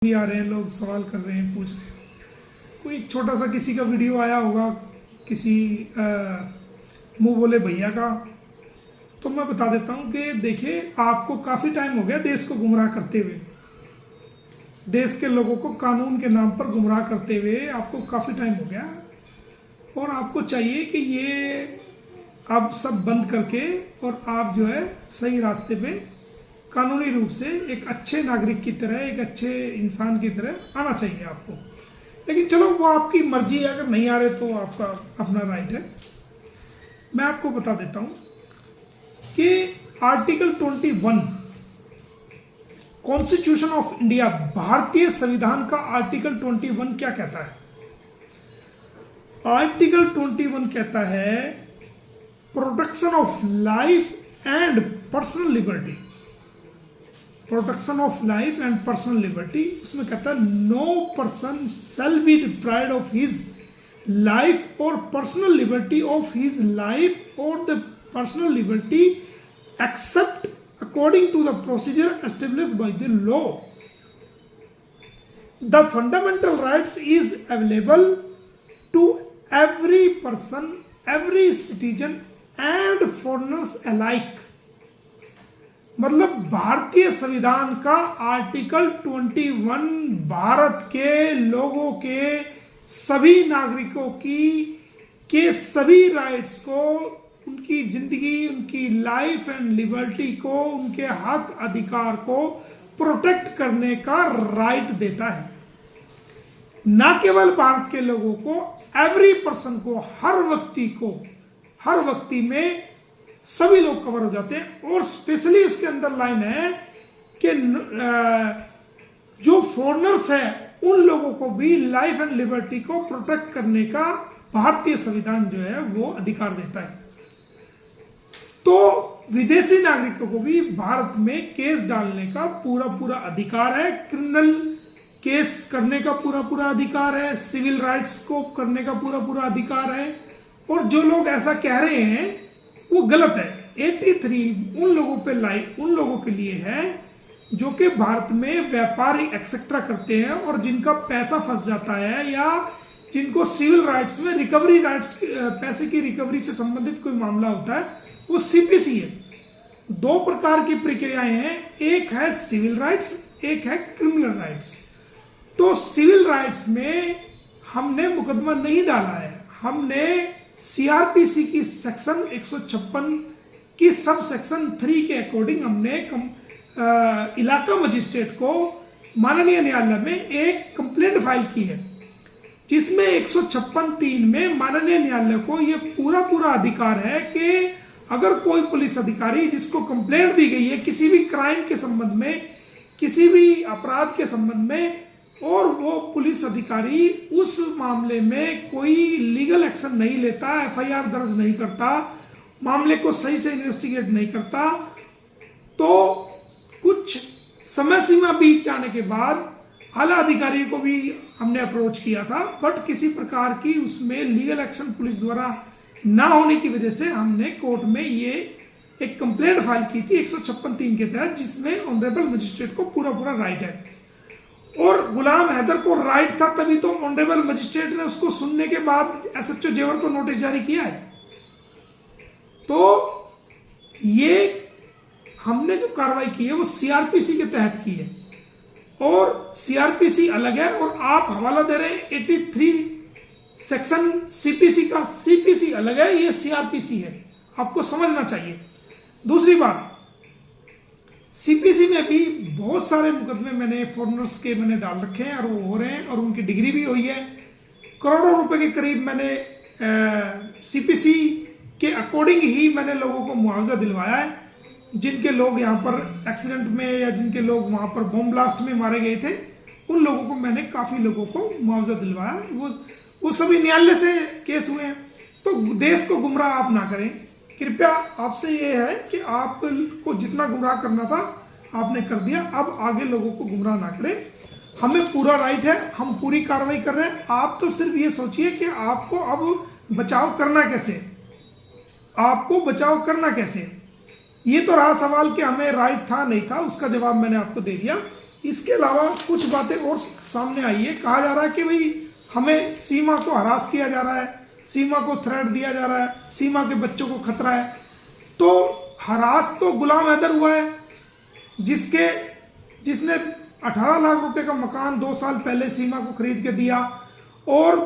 भी आ रहे हैं, लोग सवाल कर रहे हैं, पूछ रहे हैं। कोई एक छोटा सा किसी का वीडियो आया होगा किसी मुंह बोले भैया का, तो मैं बता देता हूं कि देखिए, आपको काफ़ी टाइम हो गया देश को गुमराह करते हुए, देश के लोगों को कानून के नाम पर गुमराह करते हुए आपको काफ़ी टाइम हो गया। और आपको चाहिए कि ये अब सब बंद करके और आप जो है सही रास्ते पे कानूनी रूप से एक अच्छे नागरिक की तरह, एक अच्छे इंसान की तरह आना चाहिए आपको। लेकिन चलो, वो आपकी मर्जी है, अगर नहीं आ रहे तो आपका अपना राइट है। मैं आपको बता देता हूं कि आर्टिकल 21 कॉन्स्टिट्यूशन ऑफ इंडिया, भारतीय संविधान का आर्टिकल 21 क्या कहता है। आर्टिकल 21 कहता है protection of life and personal liberty, protection of life and personal liberty. उसमें कहता है no person shall be deprived of his life और personal liberty of his life और the personal liberty except according to the procedure established by the law. The fundamental rights is available to every person, every citizen and foreigners alike. मतलब भारतीय संविधान का article 21 Bharat के लोगों के सभी नागरिकों के सभी राइट्स को, उनकी जिंदगी, उनकी लाइफ एंड लिबर्टी को, उनके हक अधिकार को प्रोटेक्ट करने का राइट देता है। ना केवल भारत के लोगों को, एवरी पर्सन को, हर व्यक्ति को, हर व्यक्ति में सभी लोग कवर हो जाते हैं। और स्पेशली इसके अंदर लाइन है कि जो फॉरेनर्स है उन लोगों को भी लाइफ एंड लिबर्टी को प्रोटेक्ट करने का भारतीय संविधान जो है वो अधिकार देता है। तो विदेशी नागरिकों को भी भारत में केस डालने का पूरा अधिकार है, क्रिमिनल केस करने का पूरा अधिकार है, सिविल राइट्स को करने का पूरा अधिकार है। और जो लोग ऐसा कह रहे हैं वो गलत है। 83 उन लोगों पे उन लोगों के लिए है जो कि भारत में व्यापार एक्सेट्रा करते हैं और जिनका पैसा फंस जाता है या जिनको सिविल राइट्स में रिकवरी राइट्स, पैसे की रिकवरी से संबंधित कोई मामला होता है, वो सीपीसी है। दो प्रकार की प्रक्रियाएं हैं, एक है सिविल राइट्स, एक है क्रिमिनल राइट्स। तो सिविल राइट्स में हमने मुकदमा नहीं डाला है, हमने सीआरपीसी की सेक्शन 156 की सब सेक्शन 3 के अकॉर्डिंग हमने इलाका मजिस्ट्रेट को माननीय न्यायालय में एक कंप्लेंट फाइल की है, जिसमें 156(3) में माननीय न्यायालय को यह पूरा अधिकार है कि अगर कोई पुलिस अधिकारी जिसको कंप्लेंट दी गई है किसी भी क्राइम के संबंध में, किसी भी अपराध के संबंध में, और वो पुलिस अधिकारी उस मामले में कोई लीगल एक्शन नहीं लेता, एफआईआर दर्ज नहीं करता, मामले को सही से इन्वेस्टिगेट नहीं करता, तो कुछ समय सीमा बीत जाने के बाद आला अधिकारी को भी हमने अप्रोच किया था, बट किसी प्रकार की उसमें लीगल एक्शन पुलिस द्वारा ना होने की वजह से हमने कोर्ट में ये एक कंप्लेंट फाइल की थी 156(3) के तहत, जिसमें ऑनरेबल मजिस्ट्रेट को पूरा राइट है। और गुलाम हैदर को राइट था, तभी तो ऑनरेबल मजिस्ट्रेट ने उसको सुनने के बाद एसएचओ जेवर को नोटिस जारी किया है। तो ये हमने जो कार्रवाई की है वो सीआरपीसी के तहत की है, और सीआरपीसी अलग है और आप हवाला दे रहे हैं 83 सेक्शन सीपीसी का, सीपीसी अलग है, ये सीआरपीसी है, आपको समझना चाहिए। दूसरी बात, सीपीसी में भी बहुत सारे मुकदमे मैंने फॉरेनर्स के मैंने डाल रखे हैं और वो हो रहे हैं और उनकी डिग्री भी हुई है। करोड़ों रुपए के करीब मैंने सीपीसी के अकॉर्डिंग ही मैंने लोगों को मुआवजा दिलवाया है। जिनके लोग यहाँ पर एक्सीडेंट में या जिनके लोग वहाँ पर बम ब्लास्ट में मारे गए थे, उन लोगों को मैंने काफ़ी लोगों को मुआवजा दिलवाया। वो सभी न्यायालय से केस हुए हैं। तो देश को गुमराह आप ना करें, कृपया आपसे ये है कि आपको जितना गुमराह करना था आपने कर दिया, अब आगे लोगों को गुमराह ना करें। हमें पूरा राइट है, हम पूरी कार्रवाई कर रहे हैं। आप तो सिर्फ ये सोचिए कि आपको अब बचाव करना कैसे, आपको बचाव करना कैसे। ये तो रहा सवाल कि हमें राइट था नहीं था, उसका जवाब मैंने आपको दे दिया। इसके अलावा कुछ बातें और सामने आई है। कहा जा रहा है कि भाई हमें सीमा को हरास किया जा रहा है, सीमा को थ्रेट दिया जा रहा है, सीमा के बच्चों को खतरा है। तो हरास तो गुलाम हैदर हुआ है, जिसने 18 लाख रुपए का मकान 2 साल पहले सीमा को खरीद के दिया, और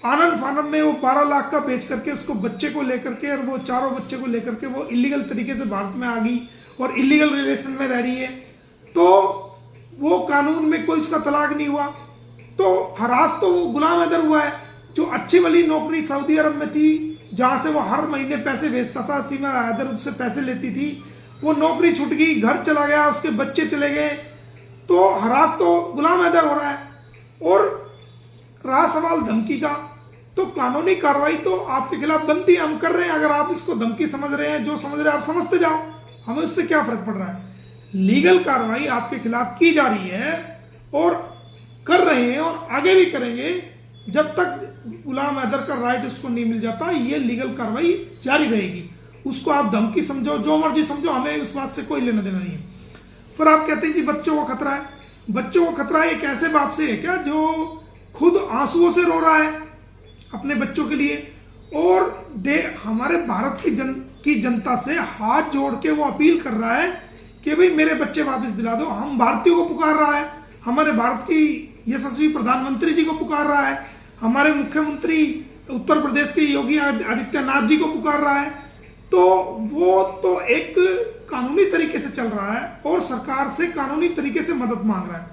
आनंद फानन में वो 12 लाख का बेच करके उसको बच्चे को लेकर के, और वो चारों बच्चे को लेकर के वो इलीगल तरीके से भारत में आ गई और इलीगल रिलेशन में रह रही है। तो वो कानून में कोई उसका तलाक नहीं हुआ। तो हरास तो वो गुलाम हैदर हुआ है, जो अच्छी वाली नौकरी सऊदी अरब में थी, जहां से वो हर महीने पैसे भेजता था, सीमा हैदर उससे पैसे लेती थी, वो नौकरी छूट गई, घर चला गया, उसके बच्चे चले गए। तो हरास तो गुलाम हैदर हो रहा है। और रहा सवाल धमकी का, तो कानूनी कार्रवाई तो आपके खिलाफ बनती है, हम कर रहे हैं। अगर आप इसको धमकी समझ रहे हैं, जो समझ रहे हैं आप समझते जाओ, हमें उससे क्या फर्क पड़ रहा है। लीगल कार्रवाई आपके खिलाफ की जा रही है और कर रहे हैं और आगे भी करेंगे जब तक गुलाम हैदर का राइट उसको नहीं मिल जाता। ये लीगल कार्रवाई जारी रहेगी। उसको आप धमकी समझो, जो मर्जी समझो, हमें उस बात से कोई लेना देना नहीं है। फिर आप कहते हैं जी बच्चों को खतरा है। बच्चों को खतरा एक ऐसे बाप से है क्या जो खुद आंसुओं से रो रहा है अपने बच्चों के लिए, और हमारे भारत की जनता से हाथ जोड़ के वो अपील कर रहा है कि भाई मेरे बच्चे वापस दिला दो। हम भारतीयों को पुकार रहा है, हमारे भारत की यशस्वी प्रधानमंत्री जी को पुकार रहा है, हमारे मुख्यमंत्री उत्तर प्रदेश के योगी आदित्यनाथ जी को पुकार रहा है। तो वो तो एक कानूनी तरीके से चल रहा है और सरकार से कानूनी तरीके से मदद मांग रहा है।